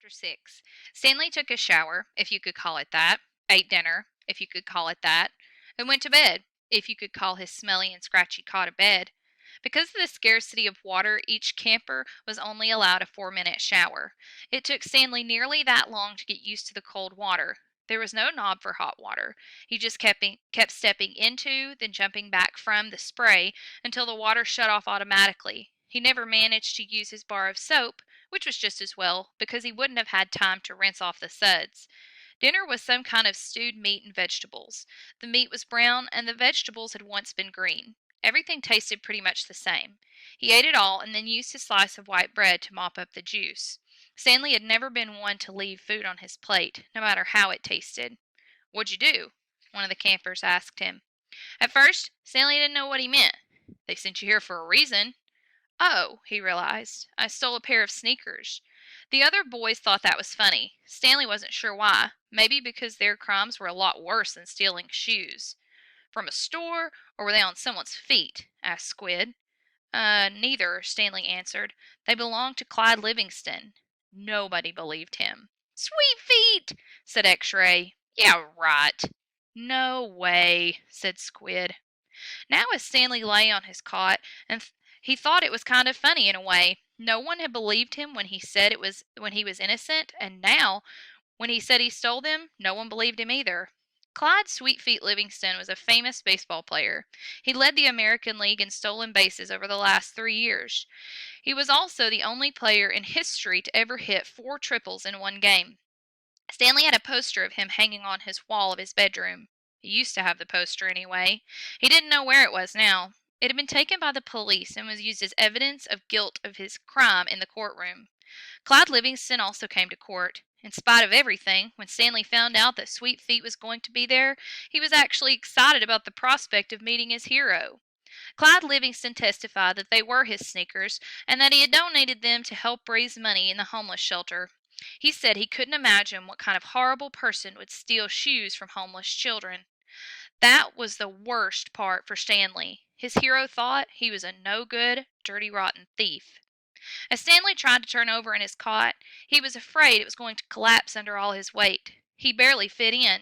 Chapter 6. Stanley took a shower, if you could call it that, ate dinner, if you could call it that, and went to bed, if you could call his smelly and scratchy cot a bed. Because of the scarcity of water, each camper was only allowed a 4-minute shower. It took Stanley nearly that long to get used to the cold water. There was no knob for hot water. He just kept stepping into, then jumping back from, the spray until the water shut off automatically. He never managed to use his bar of soap, which was just as well, because he wouldn't have had time to rinse off the suds. Dinner was some kind of stewed meat and vegetables. The meat was brown, and the vegetables had once been green. Everything tasted pretty much the same. He ate it all and then used his slice of white bread to mop up the juice. Stanley had never been one to leave food on his plate, no matter how it tasted. "What'd you do?" one of the campers asked him. At first, Stanley didn't know what he meant. "They sent you here for a reason." "Oh," he realized, "I stole a pair of sneakers." The other boys thought that was funny. Stanley wasn't sure why. Maybe because their crimes were a lot worse than stealing shoes. "From a store, or were they on someone's feet?" asked Squid. Neither," Stanley answered. "They belonged to Clyde Livingston." Nobody believed him. "Sweet feet!" said X-Ray. "Yeah, right." "No way," said Squid. Now as Stanley lay on his cot, he thought it was kind of funny in a way. No one had believed him when he said when he was innocent, and now, when he said he stole them, no one believed him either. Clyde Sweetfeet Livingston was a famous baseball player. He led the American League in stolen bases over the last 3 years. He was also the only player in history to ever hit 4 triples in one game. Stanley had a poster of him hanging on his wall of his bedroom. He used to have the poster anyway. He didn't know where it was now. It had been taken by the police and was used as evidence of guilt of his crime in the courtroom. Clyde Livingston also came to court. In spite of everything, when Stanley found out that Sweet Feet was going to be there, he was actually excited about the prospect of meeting his hero. Clyde Livingston testified that they were his sneakers, and that he had donated them to help raise money in the homeless shelter. He said he couldn't imagine what kind of horrible person would steal shoes from homeless children. That was the worst part for Stanley. His hero thought he was a no-good, dirty, rotten thief. As Stanley tried to turn over in his cot, he was afraid it was going to collapse under all his weight. He barely fit in.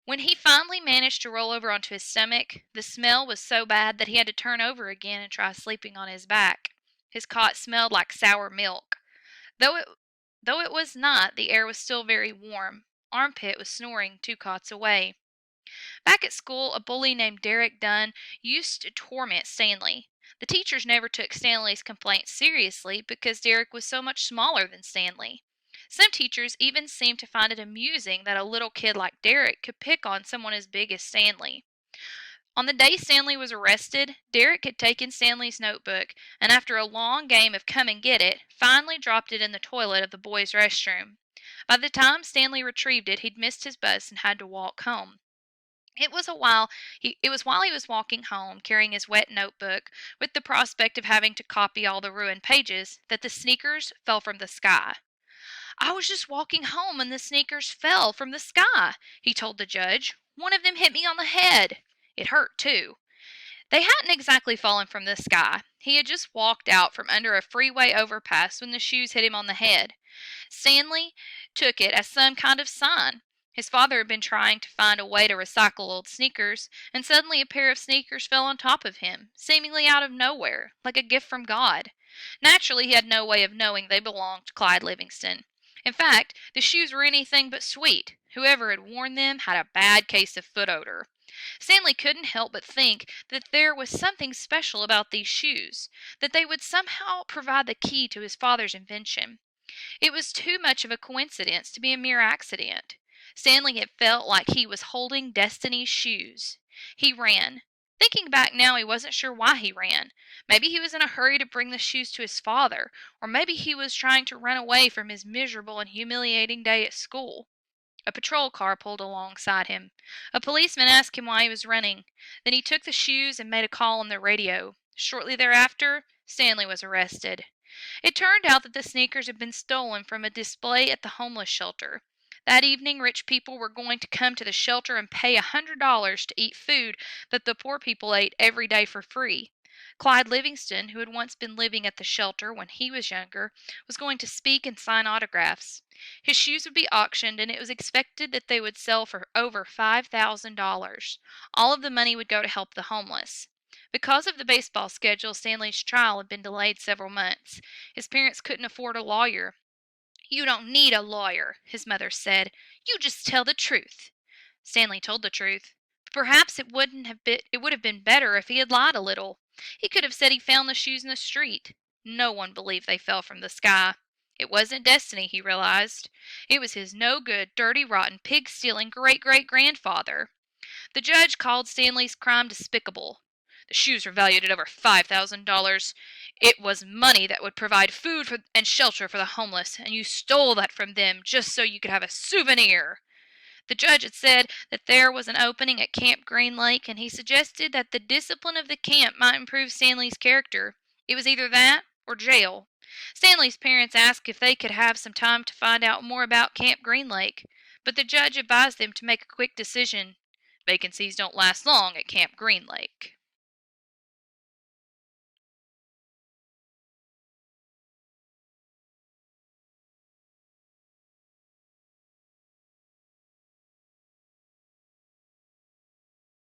When he finally managed to roll over onto his stomach, the smell was so bad that he had to turn over again and try sleeping on his back. His cot smelled like sour milk. Though it Though it was not, the air was still very warm. Armpit was snoring 2 cots away. Back at school, a bully named Derek Dunn used to torment Stanley. The teachers never took Stanley's complaints seriously because Derek was so much smaller than Stanley. Some teachers even seemed to find it amusing that a little kid like Derek could pick on someone as big as Stanley. On the day Stanley was arrested, Derek had taken Stanley's notebook, and after a long game of come and get it, finally dropped it in the toilet of the boys' restroom. By the time Stanley retrieved it, he'd missed his bus and had to walk home. It was while he was walking home, carrying his wet notebook, with the prospect of having to copy all the ruined pages, that the sneakers fell from the sky. "I was just walking home and the sneakers fell from the sky," he told the judge. "One of them hit me on the head. It hurt, too." They hadn't exactly fallen from the sky. He had just walked out from under a freeway overpass when the shoes hit him on the head. Stanley took it as some kind of sign. His father had been trying to find a way to recycle old sneakers, and suddenly a pair of sneakers fell on top of him, seemingly out of nowhere, like a gift from God. Naturally, he had no way of knowing they belonged to Clyde Livingston. In fact, the shoes were anything but sweet. Whoever had worn them had a bad case of foot odor. Stanley couldn't help but think that there was something special about these shoes, that they would somehow provide the key to his father's invention. It was too much of a coincidence to be a mere accident. Stanley had felt like he was holding Destiny's shoes. He ran. Thinking back now, he wasn't sure why he ran. Maybe he was in a hurry to bring the shoes to his father, or maybe he was trying to run away from his miserable and humiliating day at school. A patrol car pulled alongside him. A policeman asked him why he was running. Then he took the shoes and made a call on the radio. Shortly thereafter, Stanley was arrested. It turned out that the sneakers had been stolen from a display at the homeless shelter. That evening, rich people were going to come to the shelter and pay $100 to eat food that the poor people ate every day for free. Clyde Livingston, who had once been living at the shelter when he was younger, was going to speak and sign autographs. His shoes would be auctioned, and it was expected that they would sell for over $5,000. All of the money would go to help the homeless. Because of the baseball schedule, Stanley's trial had been delayed several months. His parents couldn't afford a lawyer. "You don't need a lawyer," his mother said. "You just tell the truth." Stanley told the truth. But perhaps it would have been better if he had lied a little. He could have said he found the shoes in the street. No one believed they fell from the sky. It wasn't destiny, he realized. It was his no good, dirty, rotten, pig stealing great great grandfather. The judge called Stanley's crime despicable. "The shoes were valued at over $5,000. It was money that would provide and shelter for the homeless, and you stole that from them just so you could have a souvenir." The judge had said that there was an opening at Camp Green Lake, and he suggested that the discipline of the camp might improve Stanley's character. It was either that or jail. Stanley's parents asked if they could have some time to find out more about Camp Green Lake, but the judge advised them to make a quick decision. "Vacancies don't last long at Camp Green Lake."